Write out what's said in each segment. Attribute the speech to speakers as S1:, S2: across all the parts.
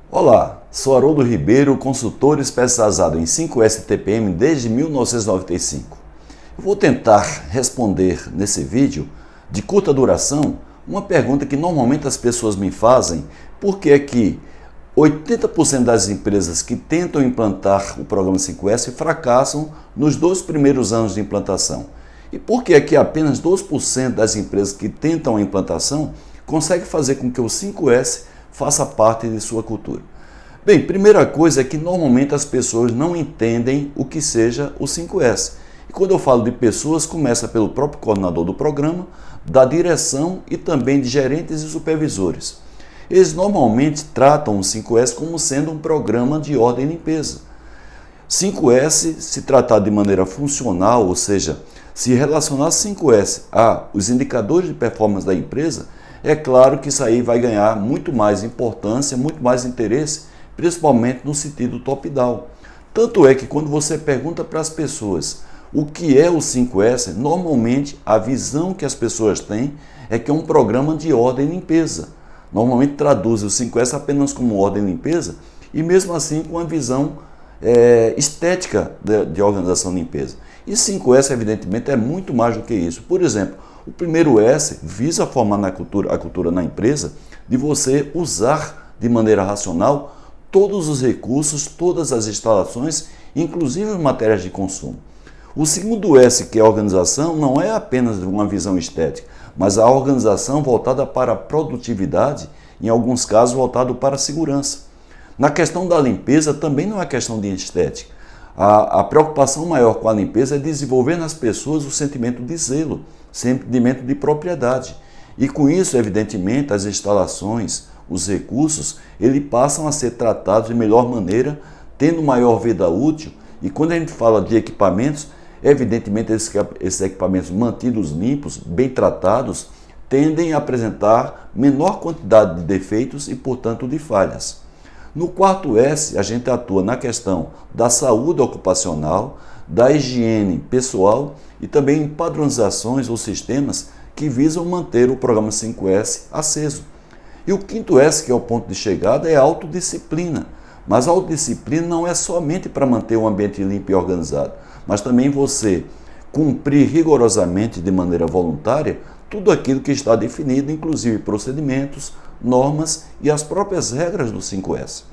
S1: Olá, sou Haroldo Ribeiro, consultor especializado em 5S TPM desde 1995. Eu vou tentar responder nesse vídeo, de curta duração, uma pergunta que normalmente as pessoas me fazem: por que é que 80% das empresas que tentam implantar o programa 5S fracassam nos 2 primeiros anos de implantação? E por que é que apenas 2% das empresas que tentam a implantação conseguem fazer com que o 5S faça parte de sua cultura? Bem, primeira coisa é que normalmente as pessoas não entendem o que seja o 5S. E quando eu falo de pessoas, começa pelo próprio coordenador do programa, da direção e também de gerentes e supervisores. Eles normalmente tratam o 5S como sendo um programa de ordem e limpeza. 5S, se tratar de maneira funcional, ou seja, se relacionar 5S aos indicadores de performance da empresa, é claro que isso aí vai ganhar muito mais importância, muito mais interesse, principalmente no sentido top-down. Tanto é que quando você pergunta para as pessoas o que é o 5S, normalmente a visão que as pessoas têm é que é um programa de ordem e limpeza. Normalmente traduz o 5S apenas como ordem e limpeza e mesmo assim com a visão estética de organização e limpeza. E 5S, evidentemente, é muito mais do que isso. Por exemplo, o primeiro S visa formar a cultura na empresa de você usar de maneira racional todos os recursos, todas as instalações, inclusive as matérias de consumo. O segundo S, que é a organização, não é apenas uma visão estética, mas a organização voltada para a produtividade, em alguns casos voltado para a segurança. Na questão da limpeza também não é questão de estética. A preocupação maior com a limpeza é desenvolver nas pessoas o sentimento de zelo, sentimento de propriedade. E com isso, evidentemente, as instalações, os recursos, eles passam a ser tratados de melhor maneira, tendo maior vida útil. E quando a gente fala de equipamentos, evidentemente esses equipamentos mantidos limpos, bem tratados, tendem a apresentar menor quantidade de defeitos e, portanto, de falhas. No quarto S, a gente atua na questão da saúde ocupacional, da higiene pessoal e também em padronizações ou sistemas que visam manter o programa 5S aceso. E o quinto S, que é o ponto de chegada, é a autodisciplina. Mas a autodisciplina não é somente para manter o ambiente limpo e organizado, mas também você cumprir rigorosamente, de maneira voluntária, tudo aquilo que está definido, inclusive procedimentos, normas e as próprias regras do 5S.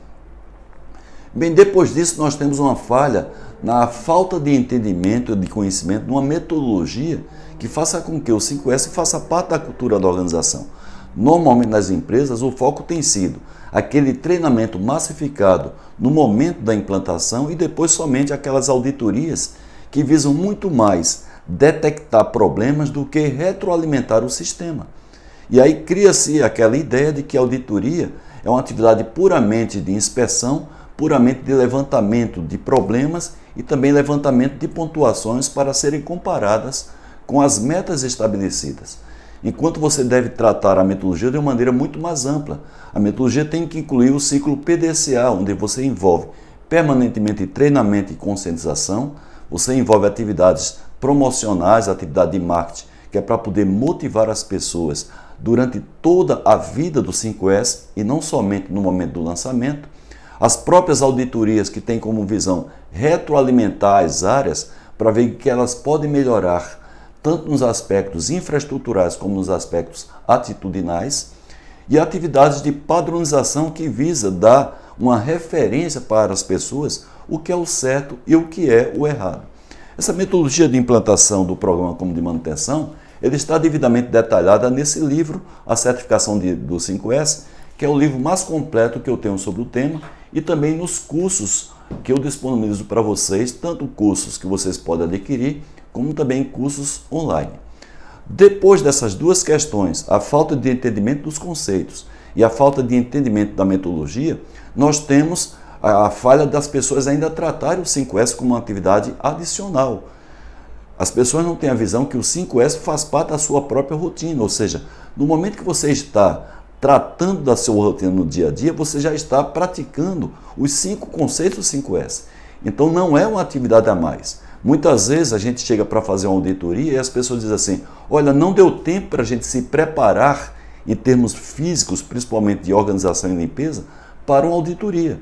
S1: Bem, depois disso nós temos uma falha na falta de entendimento, de conhecimento, de uma metodologia que faça com que o 5S faça parte da cultura da organização. Normalmente nas empresas o foco tem sido aquele treinamento massificado no momento da implantação e depois somente aquelas auditorias que visam muito mais detectar problemas do que retroalimentar o sistema. E aí cria-se aquela ideia de que a auditoria é uma atividade puramente de inspeção, puramente de levantamento de problemas e também levantamento de pontuações para serem comparadas com as metas estabelecidas. Enquanto você deve tratar a metodologia de uma maneira muito mais ampla. A metodologia tem que incluir o ciclo PDCA, onde você envolve permanentemente treinamento e conscientização, você envolve atividades promocionais, atividade de marketing, que é para poder motivar as pessoas durante toda a vida do 5S e não somente no momento do lançamento. As próprias auditorias que têm como visão retroalimentar as áreas para ver que elas podem melhorar tanto nos aspectos infraestruturais como nos aspectos atitudinais, e atividades de padronização que visa dar uma referência para as pessoas o que é o certo e o que é o errado. Essa metodologia de implantação do programa como de manutenção, ele está devidamente detalhada nesse livro, A Certificação do 5S, que é o livro mais completo que eu tenho sobre o tema, e também nos cursos que eu disponibilizo para vocês, tanto cursos que vocês podem adquirir, como também cursos online. Depois dessas duas questões, a falta de entendimento dos conceitos e a falta de entendimento da metodologia, nós temos a falha das pessoas ainda tratarem o 5S como uma atividade adicional. As pessoas não têm a visão que o 5S faz parte da sua própria rotina, ou seja, no momento que você está tratando da sua rotina no dia a dia, você já está praticando os 5 conceitos do 5S. Então não é uma atividade a mais. Muitas vezes a gente chega para fazer uma auditoria e as pessoas dizem assim: olha, não deu tempo para a gente se preparar em termos físicos, principalmente de organização e limpeza, para uma auditoria,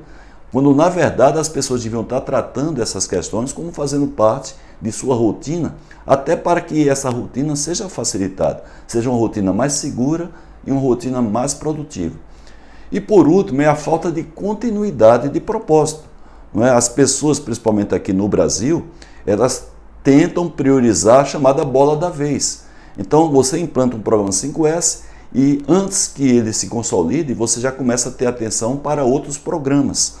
S1: quando na verdade as pessoas deviam estar tratando essas questões como fazendo parte de sua rotina, até para que essa rotina seja facilitada, seja uma rotina mais segura e uma rotina mais produtiva. E por último, é a falta de continuidade de propósito. Não é? As pessoas, principalmente aqui no Brasil, elas tentam priorizar a chamada bola da vez. Então você implanta um programa 5S e antes que ele se consolide, você já começa a ter atenção para outros programas.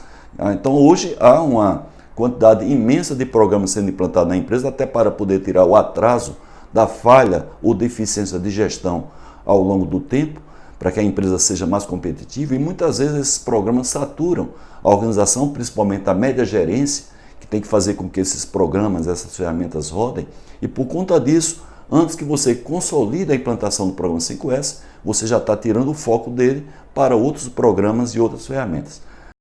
S1: Então hoje há uma quantidade imensa de programas sendo implantados na empresa, até para poder tirar o atraso da falha ou deficiência de gestão ao longo do tempo, para que a empresa seja mais competitiva, e muitas vezes esses programas saturam a organização, principalmente a média gerência, que tem que fazer com que esses programas, essas ferramentas rodem, e por conta disso, antes que você consolide a implantação do programa 5S, você já está tirando o foco dele para outros programas e outras ferramentas.